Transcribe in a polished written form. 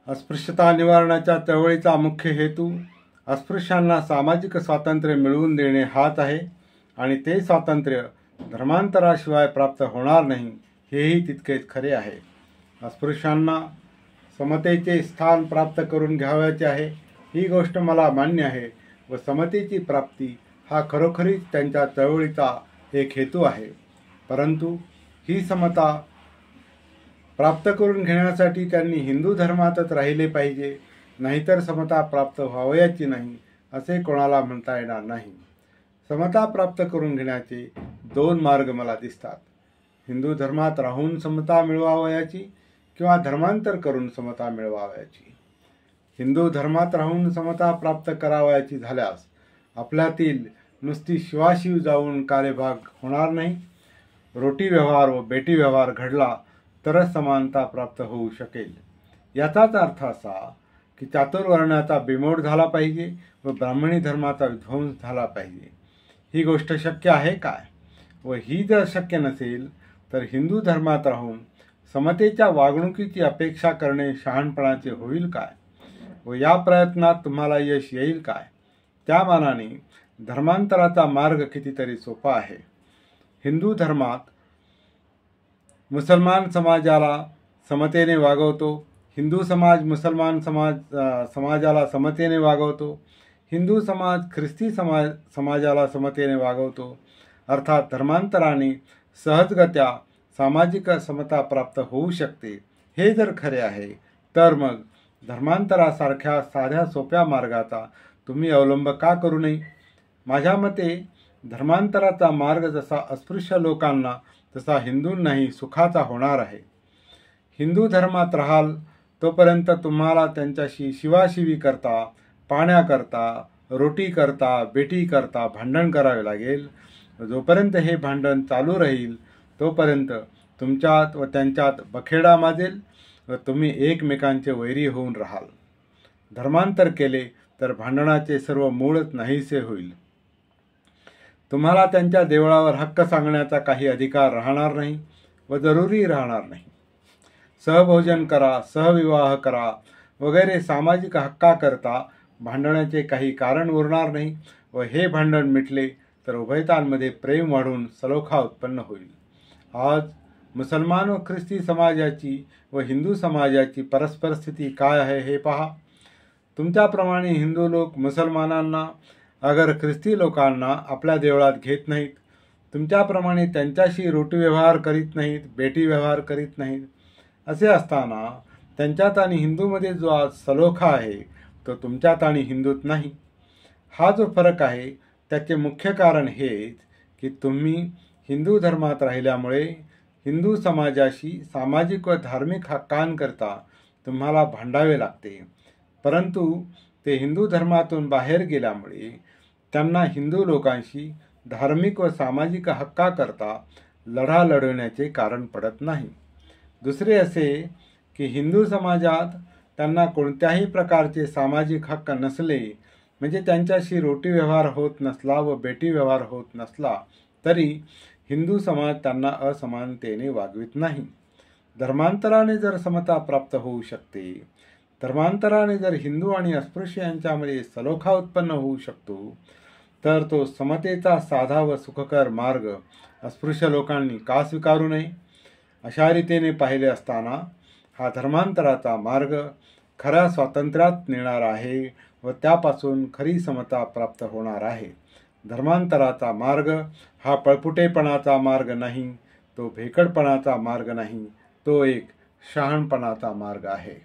अस्पृश्यता निवारणाच्या चळवळीचा मुख्य हेतू अस्पृश्यांना सामाजिक स्वातंत्र्य मिळवून देणे हाच आहे आणि ते स्वातंत्र्य धर्मांतराशिवाय प्राप्त होणार नाही हेही तितकेच खरे आहे. अस्पृश्यांना समतेचे स्थान प्राप्त करून घ्यावयाचे आहे ही गोष्ट मला मान्य आहे व समतेची प्राप्ती हा खरोखरीच त्यांच्या चळवळीचा एक हेतू आहे. परंतु ही समता प्राप्त करून घेण्यासाठी त्यांनी हिंदू धर्मातच राहिले पाहिजे, नाहीतर समता प्राप्त व्हावयाची नाही असे कोणाला म्हणता येणार नाही. समता प्राप्त करून घेण्याचे दोन मार्ग मला दिसतात. हिंदू धर्मात राहून समता मिळवावयाची किंवा धर्मांतर करून समता मिळवावयाची. हिंदू धर्मात राहून समता प्राप्त करावयाची झाल्यास आपल्यातील नुसती शिवाशिव जाऊन कार्यभाग होणार नाही. रोटी व्यवहार व बेटी व्यवहार घडला तरच समानता प्राप्त होऊ शकेल. याचाच अर्थ असा की चातुर्वर्ण्याचा बिमोड झाला पाहिजे व ब्राह्मणी धर्माचा विध्वंस झाला पाहिजे. ही गोष्ट शक्य आहे काय? व ही जर शक्य नसेल तर हिंदू धर्मात राहून समतेच्या वागणुकीची अपेक्षा करणे शहाणपणाचे होईल काय? व या प्रयत्नात तुम्हाला यश येईल काय? त्या मानाने धर्मांतराचा मार्ग कितीतरी सोपा आहे. हिंदू धर्मात मुसलमान समाजाला समतेने वागवतो, हिंदू समाज मुसलमान समाजाला समतेने वागवतो, हिंदू समाज ख्रिस्ती समाजाला समतेने वागवतो. अर्थात धर्मांतराने सहजगत्या सामाजिक समता प्राप्त होऊ शकते. हे जर खरे आहे तर मग धर्मांतरासारख्या साध्या सोप्या मार्गाचा तुम्ही अवलंब का करू नये? माझ्या मते धर्मांतराचा मार्ग जसा अस्पृश्य लोकांना तसा हिंदूंनाही सुखाचा होणार आहे. हिंदू धर्मात राहाल तोपर्यंत तुम्हाला त्यांच्याशी शिवाशिवी करता, पाण्याकरता, रोटी करता, बेटी करता भांडण करावे लागेल. जोपर्यंत हे भांडण चालू राहील तोपर्यंत तुमच्यात व त्यांच्यात बखेडा माजेल व तुम्ही एकमेकांचे वैरी होऊन राहाल. धर्मांतर केले तर भांडणाचे सर्व मूळच नाहीसे होईल. तुम्हाला त्यांच्या देवळावर हक्क सांगण्याचा काही अधिकार राहणार नाही व जरुरी राहणार नाही. सहभोजन करा, सहविवाह करा वगैरे सामाजिक हक्काकरता भांडण्याचे काही कारण उरणार नाही व हे भांडण मिटले तर उभयतांमध्ये प्रेम वाढून सलोखा उत्पन्न होईल. आज मुसलमान व ख्रिस्ती समाजाची व हिंदू समाजाची परस्पर स्थिती काय आहे हे पहा. तुमच्याप्रमाणे हिंदू लोक मुसलमानांना अगर ख्रिस्ती लोकांना आपल्या देवळात घेत नाहीत. तुमच्याप्रमाणे त्यांच्याशी रोटी व्यवहार करीत नाहीत, बेटी व्यवहार करीत नाहीत. असे असताना त्यांच्यात आणि हिंदूमध्ये जो आज सलोखा आहे तो तुमच्यात आणि हिंदूत नाही. हा जो फरक आहे त्याचे मुख्य कारण हेच की तुम्ही हिंदू धर्मात राहिल्यामुळे हिंदू समाजाशी सामाजिक व धार्मिक हक्कांकरता तुम्हाला भांडावे लागते. परंतु ते हिंदू धर्मातून बाहेर गेल्यामुळे त्यांना हिंदू लोकांशी धार्मिक व सामाजिक हक्काकरता लढा लढवण्याचे कारण पडत नाही. दुसरे असे की हिंदू समाजात त्यांना कोणत्याही प्रकारचे सामाजिक हक्क नसले म्हणजे त्यांच्याशी रोटी व्यवहार होत नसला व बेटी व्यवहार होत नसला तरी हिंदू समाज त्यांना असमानतेने वागवित नाही. धर्मांतराने जर समता प्राप्त होऊ शकते, धर्मांतराने जर हिंदू आणि अस्पृश्य यांच्यामध्ये सलोखा उत्पन्न होऊ शकतो तर तो समतेचा साधा व सुखकर मार्ग अस्पृश्य लोकांनी का स्वीकारू नये? अशा रीतीने पाहिले असताना हा धर्मांतराचा मार्ग खऱ्या स्वातंत्र्यात नेणार आहे व त्यापासून खरी समता प्राप्त होणार आहे. धर्मांतराचा मार्ग हा पळपुटेपणाचा मार्ग नाही, तो भेकडपणाचा मार्ग नाही, तो एक शहाणपणाचा मार्ग आहे.